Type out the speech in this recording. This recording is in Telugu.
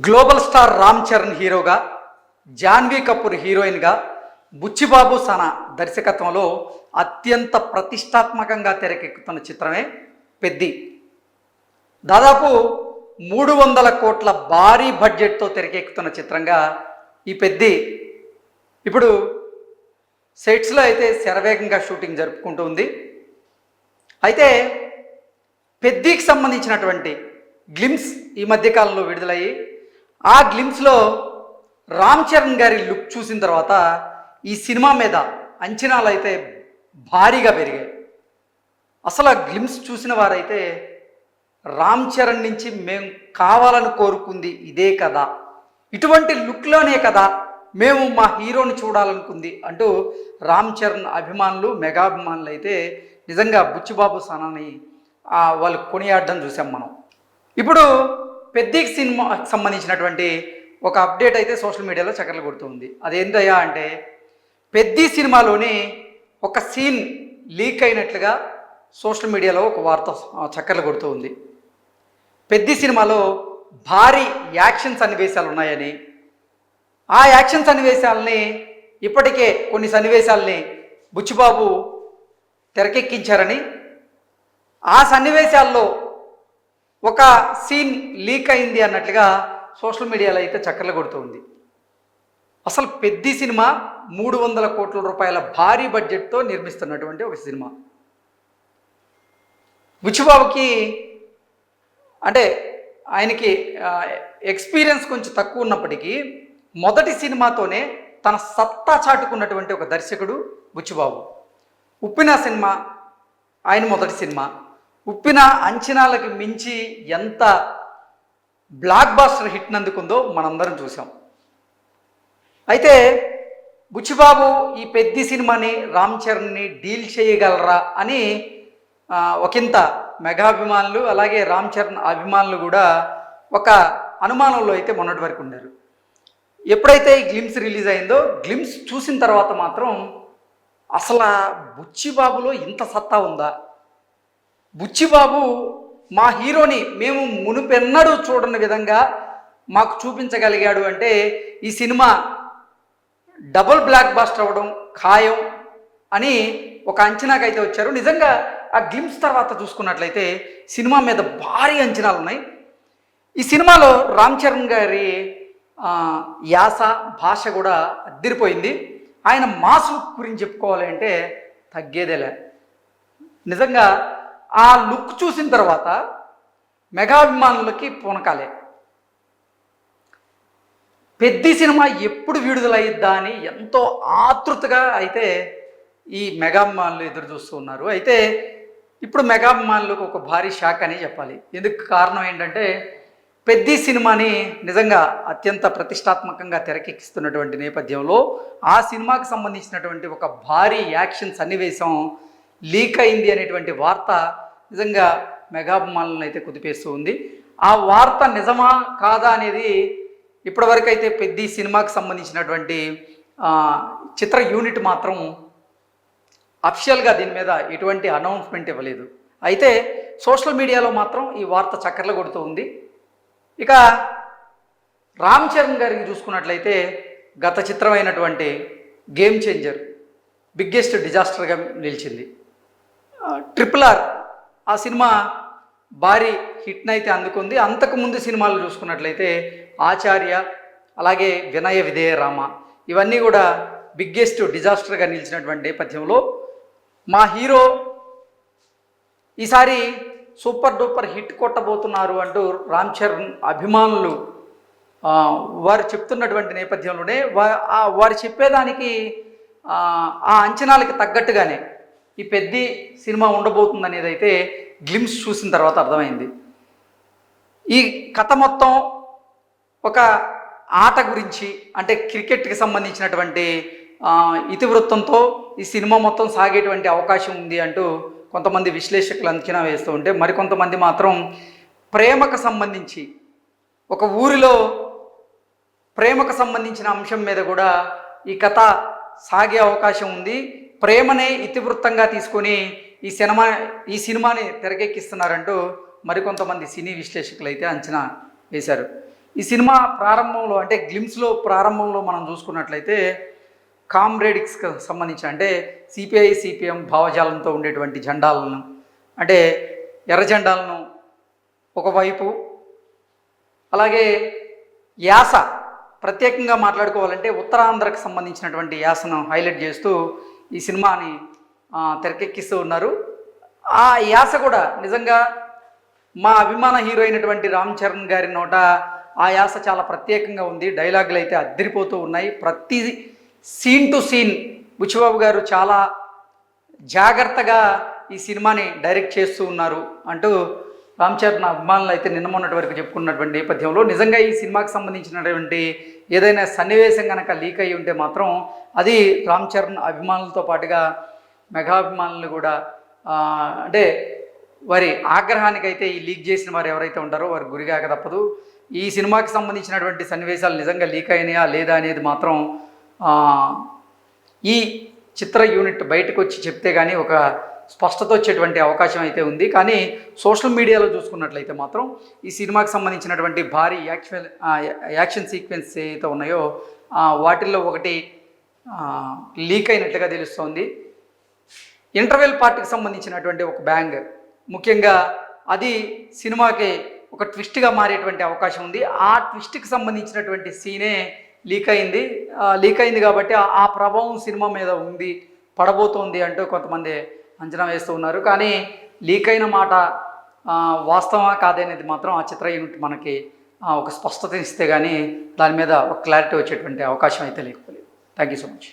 గ్లోబల్ స్టార్ రామ్ చరణ్ హీరోగా, జాన్వీ కపూర్ హీరోయిన్గా, బుచ్చిబాబు సనా దర్శకత్వంలో అత్యంత ప్రతిష్టాత్మకంగా తెరకెక్కుతున్న చిత్రమే పెద్ది. దాదాపు 300 కోట్ల భారీ బడ్జెట్తో తెరకెక్కుతున్న చిత్రంగా ఈ పెద్ది ఇప్పుడు సెట్స్లో అయితే శరవేగంగా షూటింగ్ జరుపుకుంటూ ఉంది. అయితే పెద్దికి సంబంధించినటువంటి గ్లిమ్స్ ఈ మధ్యకాలంలో విడుదలయ్యి, ఆ గ్లిమ్స్లో రామ్ చరణ్ గారి లుక్ చూసిన తర్వాత ఈ సినిమా మీద అంచనాలు అయితే భారీగా పెరిగాయి. అసలు ఆ గ్లిమ్స్ చూసిన వారైతే రామ్ చరణ్ నుంచి మేము కావాలని కోరుకుంది ఇదే కదా, ఇటువంటి లుక్లోనే కదా మేము మా హీరోని చూడాలనుకుంది అంటూ రామ్ చరణ్ అభిమానులు, మెగాభిమానులు అయితే నిజంగా బుచ్చిబాబు సనాని వాళ్ళు కొనియాడడం చూసాం మనం. ఇప్పుడు పెద్దికి సినిమాకి సంబంధించినటువంటి ఒక అప్డేట్ అయితే సోషల్ మీడియాలో చక్కర్లు కొడుతుంది. అదేంటయ్యా అంటే, పెద్ది సినిమాలోని ఒక సీన్ లీక్ అయినట్లుగా సోషల్ మీడియాలో ఒక వార్త చక్కర్లు కొడుతూ ఉంది. పెద్ది సినిమాలో భారీ యాక్షన్ సన్నివేశాలు ఉన్నాయని, ఆ యాక్షన్ సన్నివేశాలని ఇప్పటికే కొన్ని సన్నివేశాలని బుచ్చిబాబు తెరకెక్కించారని, ఆ సన్నివేశాల్లో ఒక సీన్ లీక్ అయింది అన్నట్లుగా సోషల్ మీడియాలో అయితే చక్కర్లు కొడుతుంది. అసలు పెద్ది సినిమా 300 కోట్ల రూపాయల భారీ బడ్జెట్తో నిర్మిస్తున్నటువంటి ఒక సినిమా. బుచ్చిబాబుకి అంటే ఆయనకి ఎక్స్పీరియన్స్ కొంచెం తక్కువ ఉన్నప్పటికీ మొదటి సినిమాతోనే తన సత్తా చాటుకున్నటువంటి ఒక దర్శకుడు బుచ్చిబాబు. ఉప్పిన సినిమా ఆయన మొదటి సినిమా. ఉప్పిన అంచనాలకు మించి ఎంత బ్లాక్ బాస్టర్ హిట్ నందుకుందో మనందరం చూసాం. అయితే బుచ్చిబాబు ఈ పెద్ది సినిమాని రామ్ చరణ్ని డీల్ చేయగలరా అని ఒకంత మెగాభిమానులు అలాగే రామ్ చరణ్ అభిమానులు కూడా ఒక అనుమానంలో అయితే మొన్నటి వరకు ఉన్నారు. ఎప్పుడైతే ఈ గ్లిమ్స్ రిలీజ్ అయిందో, గ్లిమ్స్ చూసిన తర్వాత మాత్రం అసలు బుచ్చిబాబులో ఇంత సత్తా ఉందా, బుచ్చిబాబు మా హీరోని మేము మునుపెన్నడూ చూడని విధంగా మాకు చూపించగలిగాడు అంటే ఈ సినిమా డబుల్ బ్లాక్ బాస్టర్ అవ్వడం ఖాయం అని ఒక అంచనాకైతే వచ్చారు. నిజంగా ఆ గ్లిమ్స్ తర్వాత చూసుకున్నట్లయితే సినిమా మీద భారీ అంచనాలు ఉన్నాయి. ఈ సినిమాలో రామ్ చరణ్ గారి యాస భాష కూడా అద్దిరిపోయింది. ఆయన మాస్ లుక్ గురించి చెప్పుకోవాలి అంటే తగ్గేదేలే. నిజంగా ఆ లుక్ చూసిన తర్వాత మెగాభిమానులకి పూనకాలే. పెద్ది సినిమా ఎప్పుడు విడుదలయ్యిద్దా అని ఎంతో ఆతృతగా అయితే ఈ మెగాభిమానులు ఎదురు చూస్తూ ఉన్నారు. అయితే ఇప్పుడు మెగాభిమానులకు ఒక భారీ షాక్ అని చెప్పాలి. ఎందుకు కారణం ఏంటంటే, పెద్ది సినిమాని నిజంగా అత్యంత ప్రతిష్టాత్మకంగా తెరకెక్కిస్తున్నటువంటి నేపథ్యంలో ఆ సినిమాకి సంబంధించినటువంటి ఒక భారీ యాక్షన్ సన్నివేశం లీక్ అయింది అనేటువంటి వార్త నిజంగా మెగాభిమానులను అయితే కుదిపేస్తూ ఉంది. ఆ వార్త నిజమా కాదా అనేది ఇప్పటివరకు అయితే పెద్ది సినిమాకి సంబంధించినటువంటి చిత్ర యూనిట్ మాత్రం అఫిషియల్గా దీని మీద ఎటువంటి అనౌన్స్మెంట్ ఇవ్వలేదు. అయితే సోషల్ మీడియాలో మాత్రం ఈ వార్త చక్కర్లు కొడుతూ ఉంది. ఇక రామ్ చరణ్ గారికి చూసుకున్నట్లయితే గత చిత్రమైనటువంటి గేమ్ చేంజర్ బిగ్గెస్ట్ డిజాస్టర్గా నిలిచింది. RRR ఆ సినిమా భారీ హిట్నైతే అందుకుంది. అంతకుముందు సినిమాలు చూసుకున్నట్లయితే ఆచార్య అలాగే వినయ విధేయ రామ ఇవన్నీ కూడా బిగ్గెస్ట్ డిజాస్టర్గా నిలిచినటువంటి నేపథ్యంలో మా హీరో ఈసారి సూపర్ డూపర్ హిట్ కొట్టబోతున్నారు అంటూ రామ్ చరణ్ అభిమానులు వారు చెప్తున్నటువంటి నేపథ్యంలోనే వారు చెప్పేదానికి ఆ అంచనాలకి తగ్గట్టుగానే ఈ పెద్ది సినిమా ఉండబోతుంది అనేది అయితే గ్లిమ్స్ చూసిన తర్వాత అర్థమైంది. ఈ కథ మొత్తం ఒక ఆట గురించి, అంటే క్రికెట్కి సంబంధించినటువంటి ఇతివృత్తంతో ఈ సినిమా మొత్తం సాగేటువంటి అవకాశం ఉంది అంటూ కొంతమంది విశ్లేషకులు అంచనా వేస్తూ ఉంటే, మరికొంతమంది మాత్రం ప్రేమకు సంబంధించి ఒక ఊరిలో ప్రేమకు సంబంధించిన అంశం మీద కూడా ఈ కథ సాగే అవకాశం ఉంది, ప్రేమనే ఇతివృత్తంగా తీసుకొని ఈ సినిమాని తెరకెక్కిస్తున్నారంటూ మరికొంతమంది సినీ విశ్లేషకులు అయితే అంచనా వేశారు. ఈ సినిమా ప్రారంభంలో అంటే గ్లిమ్స్లో ప్రారంభంలో మనం చూసుకున్నట్లయితే కామ్రేడ్స్కి సంబంధించి అంటే సిపిఐ సిపిఎం భావజాలంతో ఉండేటువంటి జెండాలను అంటే ఎర్ర జెండాలను ఒకవైపు, అలాగే యాస ప్రత్యేకంగా మాట్లాడుకోవాలంటే ఉత్తరాంధ్రకు సంబంధించినటువంటి యాసను హైలైట్ చేస్తూ ఈ సినిమాని తెరకెక్కిస్తూ ఉన్నారు. ఆ యాస కూడా నిజంగా మా అభిమాన హీరో అయినటువంటి రామ్ చరణ్ గారి నోట ఆ యాస చాలా ప్రత్యేకంగా ఉంది. డైలాగులు అయితే అద్దరిపోతూ ఉన్నాయి. ప్రతి సీన్ టు సీన్ బుచ్చిబాబు గారు చాలా జాగ్రత్తగా ఈ సినిమాని డైరెక్ట్ చేస్తూ ఉన్నారు అంటూ రామ్ చరణ్ అభిమానులు అయితే నిన్న మొన్నటి వరకు చెప్పుకున్నటువంటి నేపథ్యంలో నిజంగా ఈ సినిమాకి సంబంధించినటువంటి ఏదైనా సన్నివేశం కనుక లీక్ అయ్యి ఉంటే మాత్రం అది రామ్ చరణ్ అభిమానులతో పాటుగా మెగాభిమానులు కూడా అంటే వారి ఆగ్రహానికైతే ఈ లీక్ చేసిన వారు ఎవరైతే ఉంటారో వారు గురిగాక తప్పదు. ఈ సినిమాకి సంబంధించినటువంటి సన్నివేశాలు నిజంగా లీక్ అయినాయా లేదా అనేది మాత్రం ఈ చిత్ర యూనిట్ బయటకు వచ్చి చెప్తే కానీ ఒక స్పష్టత వచ్చేటువంటి అవకాశం అయితే ఉంది. కానీ సోషల్ మీడియాలో చూసుకున్నట్లయితే మాత్రం ఈ సినిమాకి సంబంధించినటువంటి భారీ యాక్షన్ సీక్వెన్స్ ఏవైతే ఉన్నాయో వాటిల్లో ఒకటి లీక్ అయినట్లుగా తెలుస్తోంది. ఇంటర్వెల్ పార్ట్కి సంబంధించినటువంటి ఒక బ్యాంగ్, ముఖ్యంగా అది సినిమాకి ఒక ట్విస్ట్గా మారేటువంటి అవకాశం ఉంది. ఆ ట్విస్ట్కి సంబంధించినటువంటి సీనే లీక్ అయింది కాబట్టి ఆ ప్రభావం సినిమా మీద ఉంది, పడబోతోంది అంటూ కొంతమంది అంచనా వేస్తూ ఉన్నారు. కానీ లీక్ అయిన మాట వాస్తవమా కాదనేది మాత్రం ఆ చిత్ర యూనిట్ మనకి ఒక స్పష్టత ఇస్తే కానీ దాని మీద ఒక క్లారిటీ వచ్చేటువంటి అవకాశం అయితే లేకపోలేదు. Thank you so much.